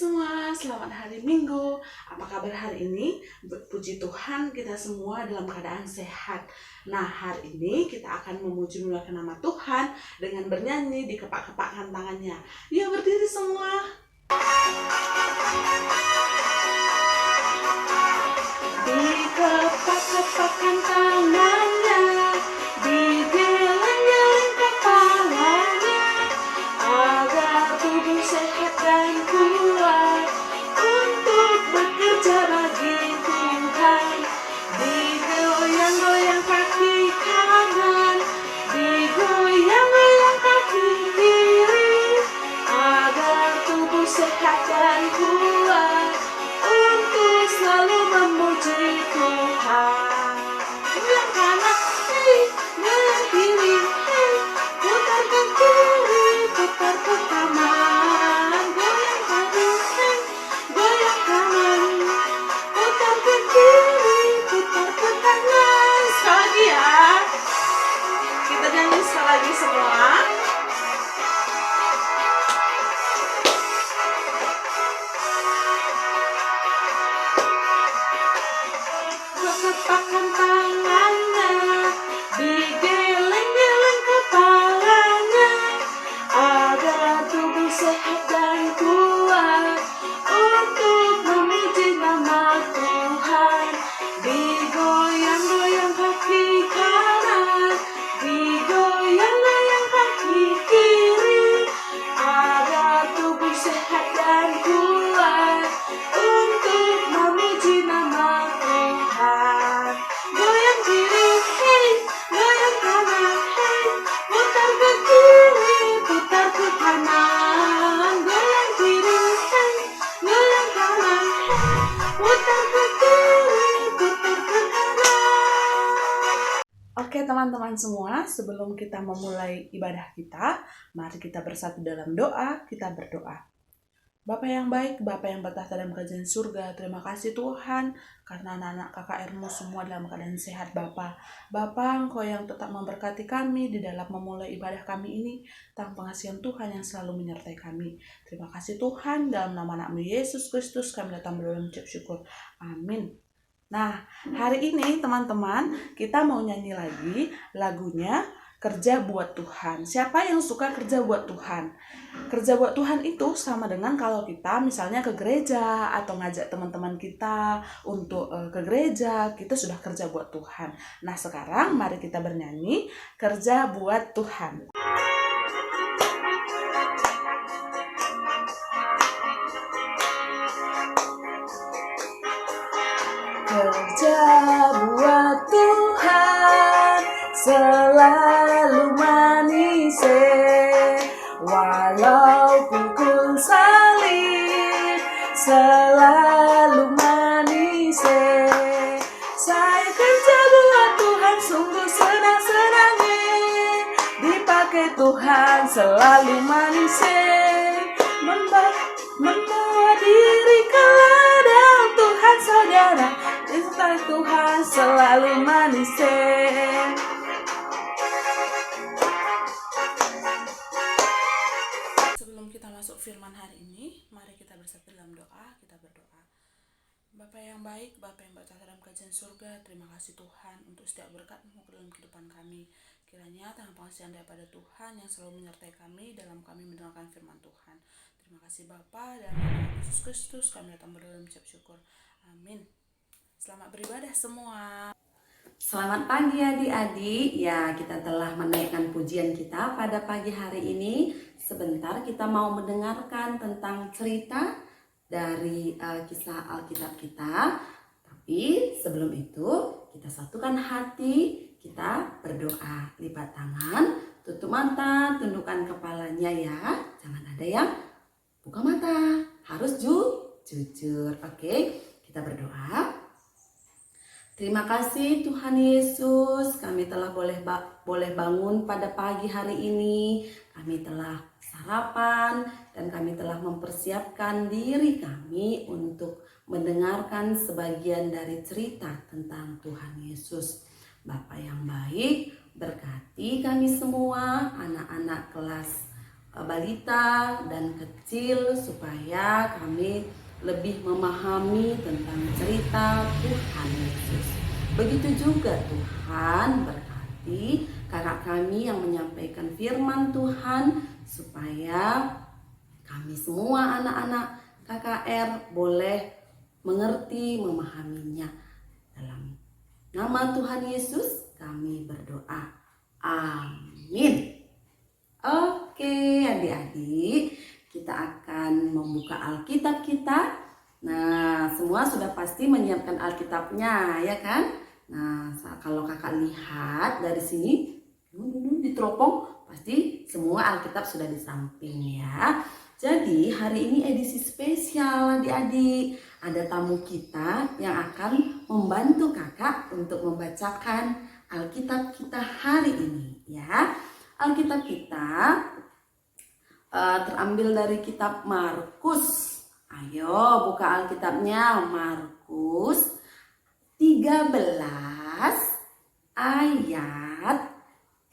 semua, selamat hari Minggu. Apa kabar hari ini? Puji Tuhan kita semua dalam keadaan sehat. Nah, hari ini kita akan memuji memuliakan nama Tuhan dengan bernyanyi dikepak-kepakkan tangannya. Yuk berdiri semua. Dikepak-kepakkan tangannya, digeleng-geleng kepalanya, agar tubuh sehat dan kuat untuk bekerja bagi Tuhan. Digoyang-goyang kaki kanan, digoyang-goyang kaki kiri, agar tubuh sehat dan kuat untuk selalu memuji Tuhan. Goyang kanan, hei, goyang kiri, hei, putar ke kiri, putar ke kanan. Goyang kanan, hei, goyang kanan, putar ke kiri, putar ke kanan. Sekali lagi ya, kita nyanyi sekali lagi semua. Kepakkan tangannya, digeleng-geleng kepalanya, agar tubuh sehat dan kuat untuk memuji nama Tuhan. Digoyang-goyang kaki kanan, digoyang-goyang kaki kiri, agar tubuh sehat dan kuat untuk memuji nama Tuhan. Goyang kiri, hei, goyang kanan, hei, putar ke kiri, putar ke kanan. Goyang kiri, hei, goyang kanan, hei, putar ke kiri, putar ke kanan. Oke teman-teman semua, sebelum kita memulai ibadah kita, mari kita bersatu dalam doa, kita berdoa. Bapa yang baik, Bapa yang bertahta dalam kerajaan surga, terima kasih Tuhan karena anak-anak KKR-Mu semua dalam keadaan sehat Bapa. Bapa, Engkau yang tetap memberkati kami di dalam memulai ibadah kami ini, tanpa pengasihan Tuhan yang selalu menyertai kami. Terima kasih Tuhan, dalam nama anak-Mu Yesus Kristus kami datang berdoa mengucap syukur. Amin. Nah, hari ini teman-teman, kita mau nyanyi lagi lagunya Kerja Buat Tuhan. Siapa yang suka kerja buat Tuhan? Kerja buat Tuhan itu sama dengan kalau kita misalnya ke gereja atau ngajak teman-teman kita untuk ke gereja, kita sudah kerja buat Tuhan. Nah, sekarang mari kita bernyanyi Kerja Buat Tuhan. Kerja buat Tuhan selalu manis, walau pikul salib selalu manis. Saya kerja buat Tuhan sungguh senang-senangnya, dipakai Tuhan selalu manis, membawa diri ke ladang Tuhan saudara, disertai Tuhan selalu manis. Sebelum kita masuk firman hari ini, mari kita bersatu dalam doa, kita berdoa. Bapa yang baik, Bapa yang bertahta dalam kerajaan surga, terima kasih Tuhan untuk setiap berkat-Mu dalam kehidupan kami. Kiranya tangan pengasihan daripada Tuhan yang selalu menyertai kami dalam kami mendengarkan firman Tuhan. Terima kasih Bapa, dan dalam Yesus Kristus kami datang berdoa mengucap syukur. Amin. Selamat beribadah semua. Selamat pagi adik-adik. Ya, kita telah menaikkan pujian kita pada pagi hari ini. Sebentar kita mau mendengarkan tentang cerita dari kisah Alkitab kita. Tapi sebelum itu kita satukan hati, kita berdoa. Lipat tangan, tutup mata, tundukkan kepalanya ya. Jangan ada yang buka mata, harus jujur. Oke, kita berdoa. Terima kasih Tuhan Yesus, kami telah boleh bangun pada pagi hari ini. Kami telah sarapan dan kami telah mempersiapkan diri kami untuk mendengarkan sebagian dari cerita tentang Tuhan Yesus. Bapa yang baik, berkati kami semua, anak-anak kelas balita dan kecil supaya kami lebih memahami tentang cerita Tuhan Yesus. Begitu juga Tuhan berkati kakak kami yang menyampaikan firman Tuhan supaya kami semua anak-anak KKR boleh mengerti, memahaminya. Dalam nama Tuhan Yesus kami berdoa. Amin. Oke, adik-adik, kita akan membuka Alkitab kita. Nah, semua sudah pasti menyiapkan Alkitabnya, ya kan? Nah, kalau kakak lihat dari sini, di teropong, pasti semua Alkitab sudah di samping ya. Jadi, hari ini edisi spesial adik-adik. Ada tamu kita yang akan membantu kakak untuk membacakan Alkitab kita hari ini, ya. Alkitab kita terambil dari kitab Markus. Ayo buka Alkitabnya, Markus 13 ayat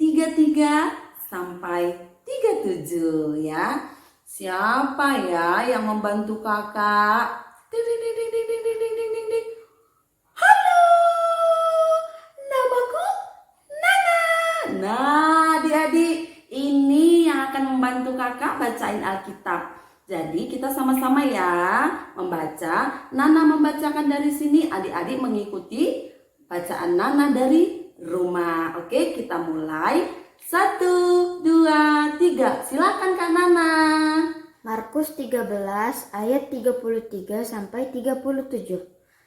33 sampai 37 ya. Siapa ya yang membantu kakak? Ding, ding, ding, ding, ding, ding, ding, ding, ding, ding. Halo, namaku Nana. Nah, adik-adik, ini yang akan membantu kakak bacain Alkitab. Jadi kita sama-sama ya membaca. Nana membacakan dari sini, adik-adik mengikuti bacaan Nana dari rumah. Oke, kita mulai. 1, 2, 3. Silakan Kak Nana. Markus 13 ayat 33 sampai 37.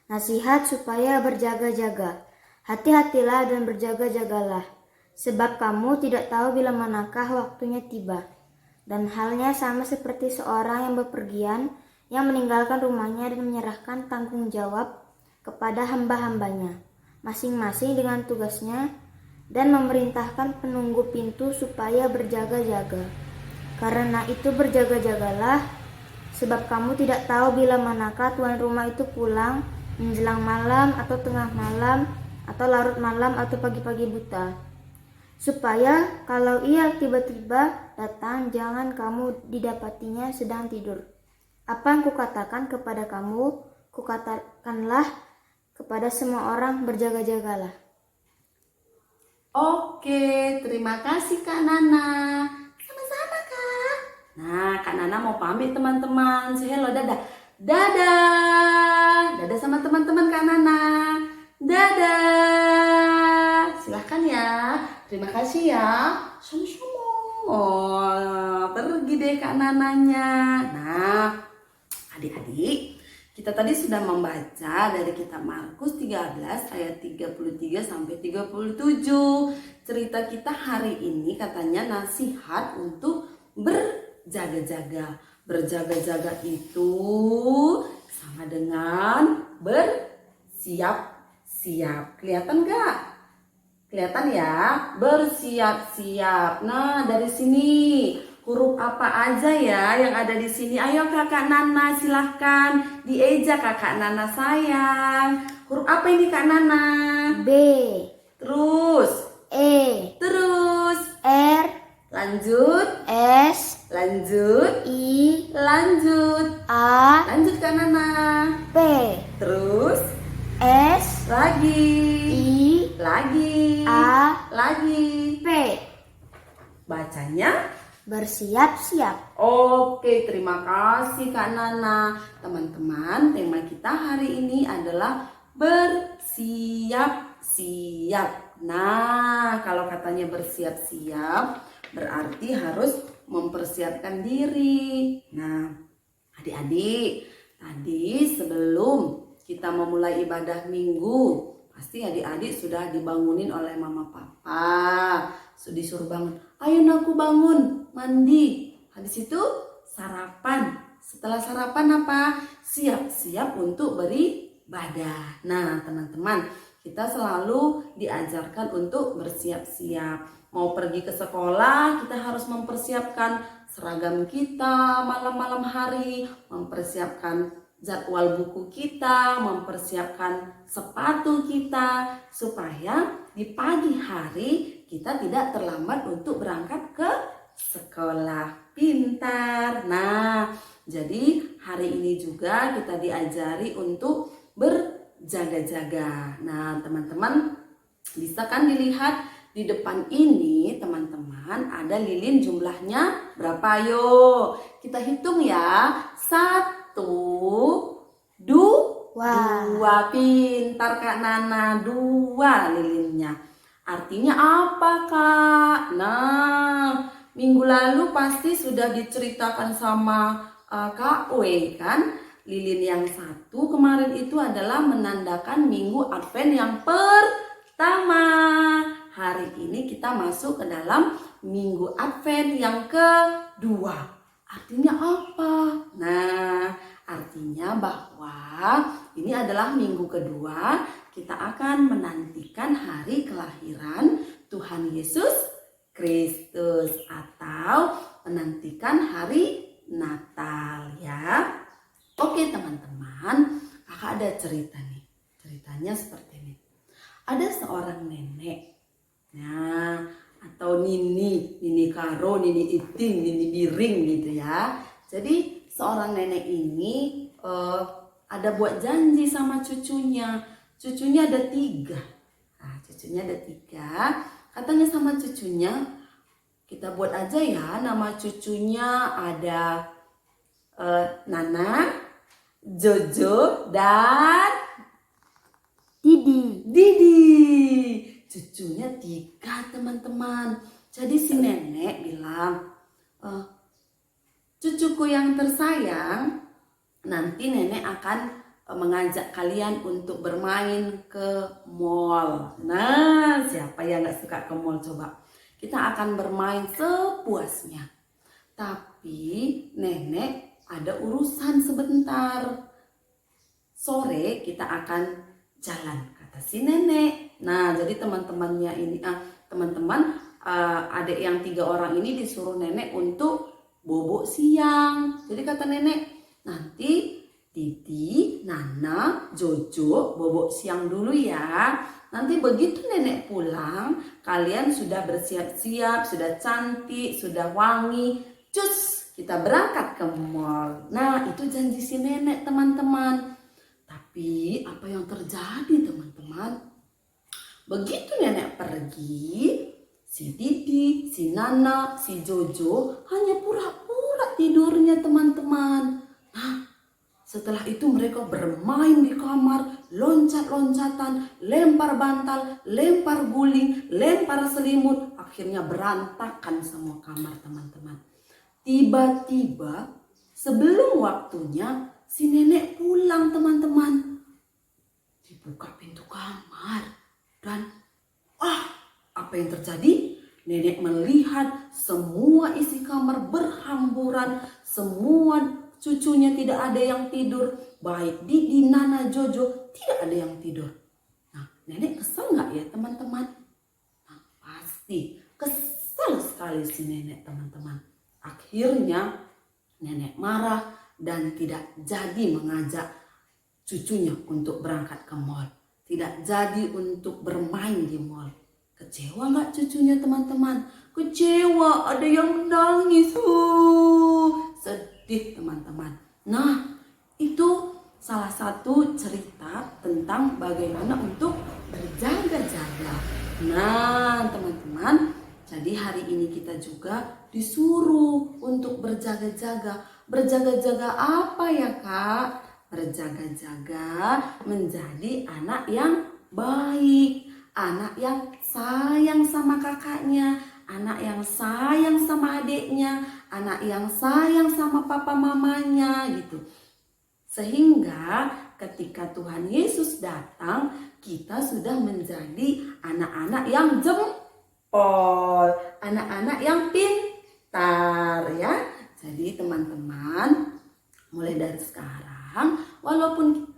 Nasihat supaya berjaga-jaga. Hati-hatilah dan berjaga-jagalah, sebab kamu tidak tahu bila manakah waktunya tiba. Dan halnya sama seperti seorang yang bepergian, yang meninggalkan rumahnya dan menyerahkan tanggung jawab kepada hamba-hambanya, masing-masing dengan tugasnya, dan memerintahkan penunggu pintu supaya berjaga-jaga. Karena itu berjaga-jagalah, sebab kamu tidak tahu bila manakah tuan rumah itu pulang, menjelang malam atau tengah malam, atau larut malam atau pagi-pagi buta. Supaya kalau ia tiba-tiba datang, jangan kamu didapatinya sedang tidur. Apa yang kukatakan kepada kamu, kukatakanlah kepada semua orang, berjaga-jagalah. Oke, terima kasih Kak Nana. Sama-sama Kak. Nah, Kak Nana mau pamit teman-teman. Say hello, dadah. Dadah. Dadah sama teman-teman Kak Nana. Dadah. Silahkan ya. Terima kasih ya. Sama-sama. Oh, pergi deh Kak Nananya. Nah, adik-adik, kita tadi sudah membaca dari kitab Markus 13 ayat 33 sampai 37. Cerita kita hari ini katanya nasihat untuk berjaga-jaga. Berjaga-jaga itu sama dengan bersiap-siap. Kelihatan gak? Kelihatan ya? Bersiap-siap. Nah, dari sini huruf apa aja ya yang ada di sini? Ayo Kakak Nana, silahkan dieja Kakak Nana sayang. Huruf apa ini Kak Nana? B, Terus, E, terus, R, lanjut, S, lanjut, I, lanjut, A, lanjut Kak Nana. P, Terus, S, lagi, I, lagi, A, lagi. P. Bacanya Bersiap-siap. oke, terima kasih Kak Nana. Teman-teman, tema kita hari ini adalah bersiap-siap. Nah, kalau katanya bersiap-siap, berarti harus mempersiapkan diri. Nah, adik-adik, tadi sebelum kita memulai ibadah minggu, pasti adik-adik sudah dibangunin oleh mama papa. Disuruh bangun, ayo aku bangun, mandi. Habis itu sarapan. Setelah sarapan apa? Siap-siap untuk beribadah. Nah teman-teman, kita selalu diajarkan untuk bersiap-siap. Mau pergi ke sekolah, kita harus mempersiapkan seragam kita malam-malam hari, mempersiapkan jadwal buku kita, mempersiapkan sepatu kita, supaya di pagi hari kita tidak terlambat untuk berangkat ke sekolah. pintar. Nah, jadi hari ini juga kita diajari untuk berjaga-jaga. Nah, teman-teman bisa kan dilihat di depan ini, teman-teman, ada lilin, jumlahnya berapa? Ayo kita hitung ya. 1, 2, pintar Kak Nana, 2 lilinnya. Artinya apa Kak? Nah, minggu lalu pasti sudah diceritakan sama Kak W kan. Lilin yang 1 kemarin itu adalah menandakan minggu Advent yang pertama. Hari ini kita masuk ke dalam minggu Advent yang kedua. Artinya apa? Nah, artinya bahwa ini adalah minggu kedua, kita akan menantikan hari kelahiran Tuhan Yesus Kristus atau menantikan hari Natal ya. Oke teman-teman, kakak ada cerita nih. Ceritanya seperti ini. Ada seorang nenek, nah atau nini karo, nini iting, nini biring gitu ya. Jadi seorang nenek ini ada buat janji sama cucunya. Cucunya ada 3. Nah, cucunya ada 3. Katanya sama cucunya, kita buat aja ya nama cucunya ada Nana, Jojo, dan Didi. Cucunya 3 teman-teman. Jadi si nenek bilang, cucuku yang tersayang, nanti nenek akan mengajak kalian untuk bermain ke mall. Nah, siapa yang gak suka ke mall coba? Kita akan bermain sepuasnya. Tapi nenek ada urusan sebentar. Sore kita akan jalan, kata si nenek. Nah, jadi teman-temannya ini, adik yang 3 orang ini disuruh nenek untuk bobo siang. Jadi kata nenek, nanti Didi, Nana, Jojo bobo siang dulu ya. Nanti begitu nenek pulang, kalian sudah bersiap-siap, sudah cantik, sudah wangi. Cus, kita berangkat ke mall. Nah, itu janji si nenek teman-teman. Tapi apa yang terjadi teman-teman? Begitu nenek pergi, si Didi, si Nana, si Jojo hanya pura-pura tidurnya teman-teman. Nah, setelah itu mereka bermain di kamar, loncat-loncatan, lempar bantal, lempar guling, lempar selimut. Akhirnya berantakan semua kamar teman-teman. Tiba-tiba sebelum waktunya si nenek pulang teman-teman. Dibuka pintu kamar dan apa yang terjadi? Nenek melihat semua isi kamar berhamburan, semua cucunya tidak ada yang tidur, baik Didi, Nana, Jojo tidak ada yang tidur. Nah, nenek kesel nggak ya teman-teman? Nah, pasti kesel sekali si nenek teman-teman. Akhirnya nenek marah dan tidak jadi mengajak cucunya untuk berangkat ke mall. Tidak jadi untuk bermain di mall. Kecewa nggak cucunya teman-teman? Kecewa, ada yang nangis. Sedih teman-teman. Nah, itu salah satu cerita tentang bagaimana untuk berjaga-jaga. Nah, teman-teman, jadi hari ini kita juga disuruh untuk berjaga-jaga. Berjaga-jaga apa ya Kak? Berjaga-jaga menjadi anak yang baik, anak yang sayang sama kakaknya, anak yang sayang sama adiknya, anak yang sayang sama papa mamanya gitu. Sehingga ketika Tuhan Yesus datang, kita sudah menjadi anak-anak yang jempol, anak-anak yang pintar ya. Jadi teman-teman, mulai dari sekarang, walaupun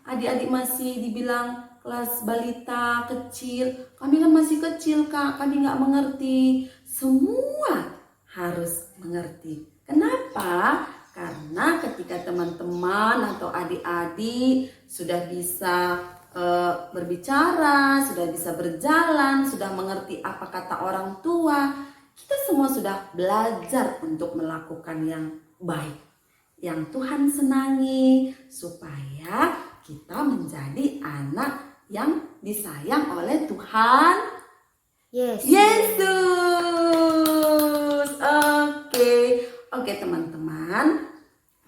adik-adik masih dibilang kelas balita kecil, kami kan masih kecil Kak, kami nggak mengerti. Semua harus mengerti. Kenapa? Karena ketika teman-teman atau adik-adik sudah bisa berbicara, sudah bisa berjalan, sudah mengerti apa kata orang tua, kita semua sudah belajar untuk melakukan yang baik, yang Tuhan senangi, supaya kita menjadi anak yang disayang oleh Tuhan Yesus. Oke teman-teman,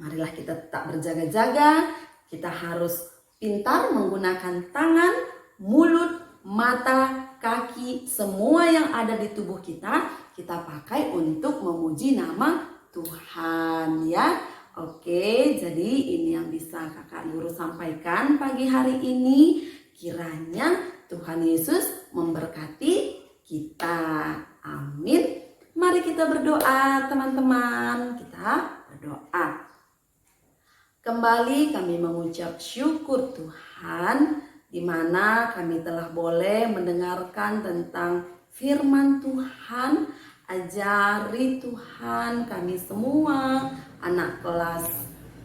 marilah kita tetap berjaga-jaga. Kita harus pintar menggunakan tangan, mulut, mata, kaki, semua yang ada di tubuh kita pakai untuk memuji nama Tuhan ya. Oke, jadi ini yang bisa kakak Nurul sampaikan pagi hari ini. Kiranya Tuhan Yesus memberkati kita. Amin. Mari kita berdoa teman-teman. Kita berdoa. Kembali kami mengucap syukur Tuhan, di mana kami telah boleh mendengarkan tentang firman Tuhan. Ajari Tuhan kami semua anak kelas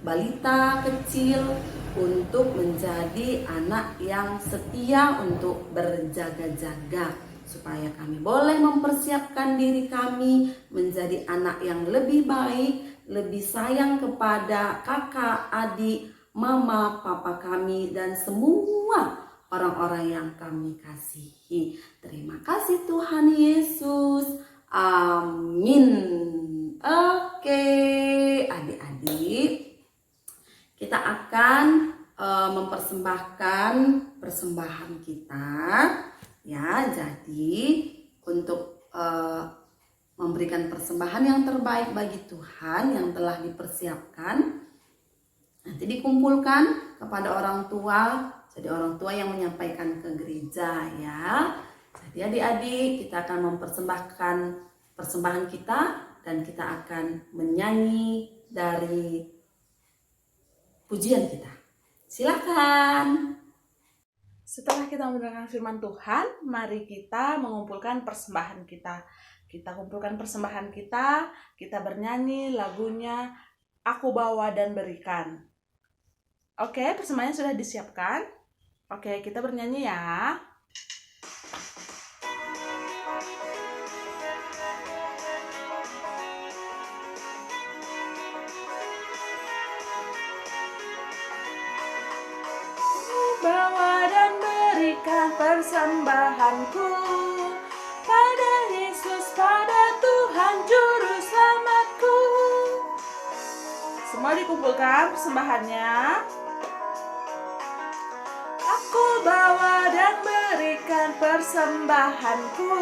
balita kecil untuk menjadi anak yang setia untuk berjaga-jaga, supaya kami boleh mempersiapkan diri kami menjadi anak yang lebih baik, lebih sayang kepada kakak, adik, mama, papa kami, dan semua orang-orang yang kami kasihi. Terima kasih Tuhan Yesus. Amin. Oke, adik-adik, kita akan mempersembahkan persembahan kita ya. Jadi untuk memberikan persembahan yang terbaik bagi Tuhan yang telah dipersiapkan, nanti dikumpulkan kepada orang tua. Jadi orang tua yang menyampaikan ke gereja ya. Jadi adik-adik, kita akan mempersembahkan persembahan kita dan kita akan menyanyi dari pujian kita. Silakan. Setelah kita mendengarkan firman Tuhan, mari kita mengumpulkan persembahan kita. Kita kumpulkan persembahan kita bernyanyi lagunya Aku Bawa dan Berikan. Oke, persembahannya sudah disiapkan. Oke, kita bernyanyi ya. Bawa dan berikan persembahanku pada Yesus, pada Tuhan Juru Selamatku. Semua dikumpulkan persembahannya. Aku bawa dan berikan persembahanku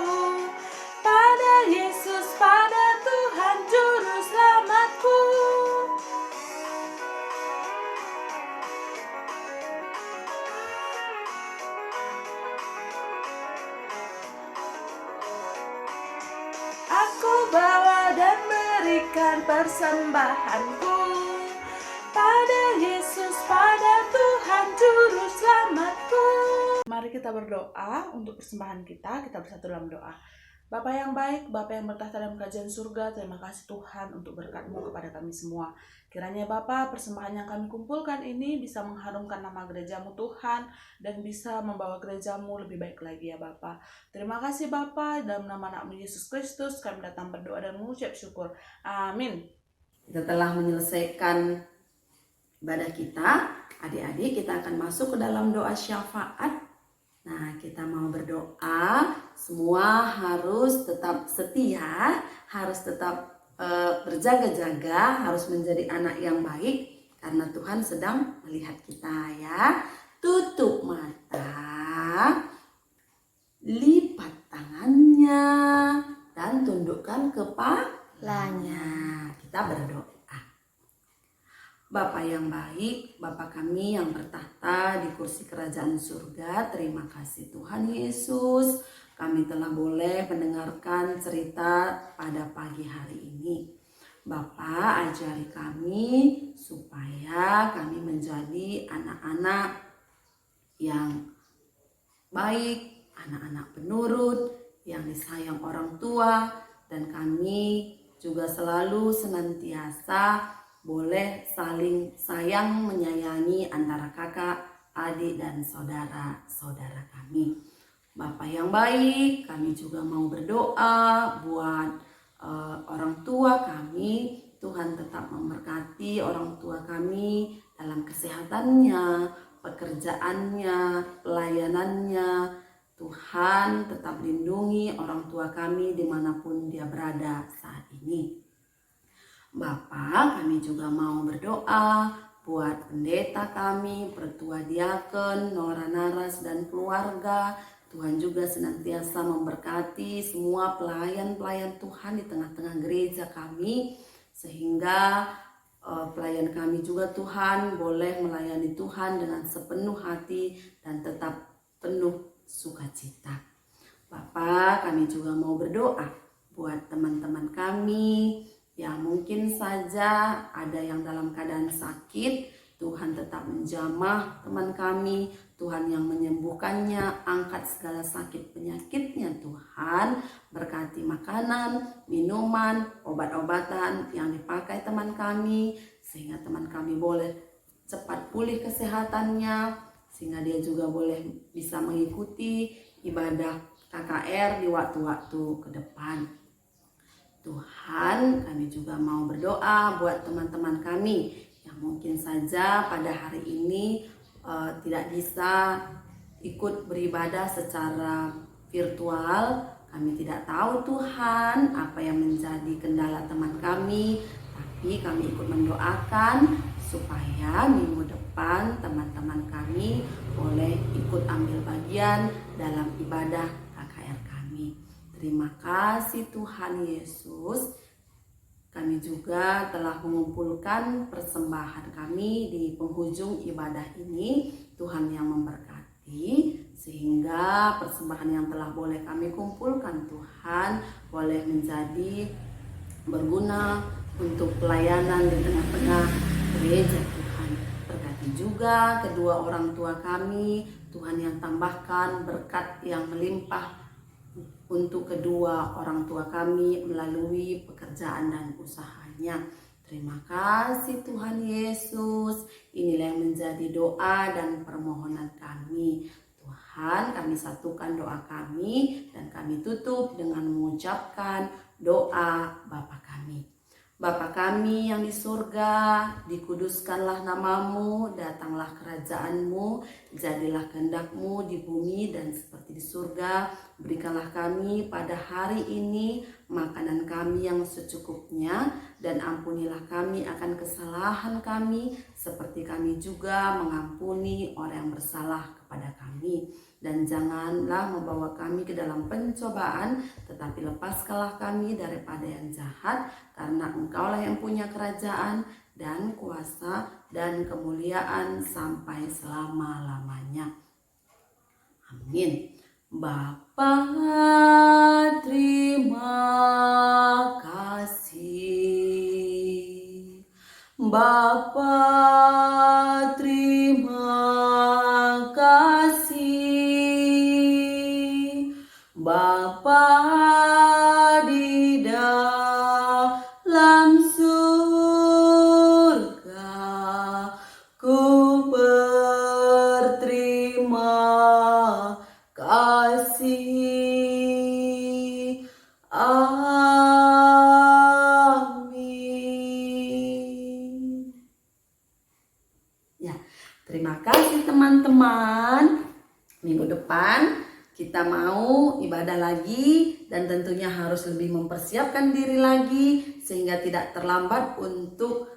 pada Yesus, pada Tuhan Juru Selamatku. Aku bawa dan berikan persembahanku pada Yesus, pada Tuhan Juru Selamatku. Mari kita berdoa untuk persembahan kita bersatu dalam doa. Bapa yang baik, Bapa yang bertahta dalam kerajaan surga, terima kasih Tuhan untuk berkat-Mu kepada kami semua. Kiranya Bapa, persembahan yang kami kumpulkan ini bisa mengharumkan nama gereja-Mu Tuhan, dan bisa membawa gereja-Mu lebih baik lagi ya Bapa. Terima kasih Bapa, dalam nama anak-Mu Yesus Kristus kami datang berdoa dan mengucap syukur. Amin. Kita telah menyelesaikan ibadah kita. Adik-adik, kita akan masuk ke dalam doa syafaat. Nah, kita mau berdoa, semua harus tetap setia, harus tetap berjaga-jaga, harus menjadi anak yang baik, karena Tuhan sedang melihat kita ya. Tutup mata, lipat tangannya, dan tundukkan kepalanya. Kita berdoa. Bapa yang baik, Bapa kami yang bertahta di kursi kerajaan surga, terima kasih Tuhan Yesus. Kami telah boleh mendengarkan cerita pada pagi hari ini. Bapa, ajari kami supaya kami menjadi anak-anak yang baik, anak-anak penurut, yang disayang orang tua, dan kami juga selalu senantiasa boleh saling sayang menyayangi antara kakak, adik, dan saudara-saudara kami. Bapa yang baik, kami juga mau berdoa buat berkati orang tua kami dalam kesehatannya, pekerjaannya, pelayanannya. Tuhan tetap lindungi orang tua kami dimanapun dia berada saat ini. Bapa, kami juga mau berdoa buat pendeta kami, pertua diaken, Nora Naras dan keluarga. Tuhan juga senantiasa memberkati semua pelayan-pelayan Tuhan di tengah-tengah gereja kami, sehingga pelayan kami juga Tuhan boleh melayani Tuhan dengan sepenuh hati dan tetap penuh sukacita. Bapak, kami juga mau berdoa buat teman-teman kami yang mungkin saja ada yang dalam keadaan sakit. Tuhan tetap menjamah teman kami, Tuhan yang menyembuhkannya, angkat segala sakit penyakitnya Tuhan. Berkati makanan, minuman, obat-obatan yang dipakai teman kami, sehingga teman kami boleh cepat pulih kesehatannya, sehingga dia juga boleh bisa mengikuti ibadah KKR di waktu-waktu ke depan. Tuhan, kami juga mau berdoa buat teman-teman kami yang mungkin saja pada hari ini tidak bisa ikut beribadah secara virtual. Kami tidak tahu Tuhan apa yang menjadi kendala teman kami, tapi kami ikut mendoakan supaya minggu depan teman-teman kami boleh ikut ambil bagian dalam ibadah KKR kami. Terima kasih Tuhan Yesus. Kami juga telah mengumpulkan persembahan kami di penghujung ibadah ini. Tuhan yang memberkati, sehingga persembahan yang telah boleh kami kumpulkan Tuhan boleh menjadi berguna untuk pelayanan di tengah-tengah gereja Tuhan. Berkati juga kedua orang tua kami, Tuhan yang tambahkan berkat yang melimpah untuk kedua orang tua kami melalui pekerjaan dan usahanya. Terima kasih Tuhan Yesus. Inilah yang menjadi doa dan permohonan kami. Tuhan, kami satukan doa kami dan kami tutup dengan mengucapkan doa Bapa kami. Bapa kami yang di surga, dikuduskanlah namamu, datanglah kerajaanmu, jadilah kehendak-mu di bumi dan seperti di surga. Berikanlah kami pada hari ini makanan kami yang secukupnya, dan ampunilah kami akan kesalahan kami, seperti kami juga mengampuni orang yang bersalah kepada kami. Dan janganlah membawa kami ke dalam pencobaan, tetapi lepaskanlah kami daripada yang jahat, karena Engkaulah yang punya kerajaan dan kuasa dan kemuliaan sampai selama-lamanya. Amin. Bapa, terima kasih. Bapa, terima kasih. Bapa di dalam surga, ku berterima kasih. Amin. Ya, terima kasih teman-teman. Minggu depan kita mau ibadah lagi, dan tentunya harus lebih mempersiapkan diri lagi sehingga tidak terlambat untuk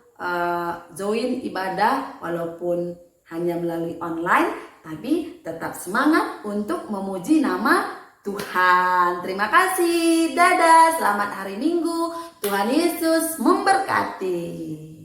join ibadah walaupun hanya melalui online, tapi tetap semangat untuk memuji nama Tuhan. Terima kasih. Dadah, selamat hari Minggu. Tuhan Yesus memberkati.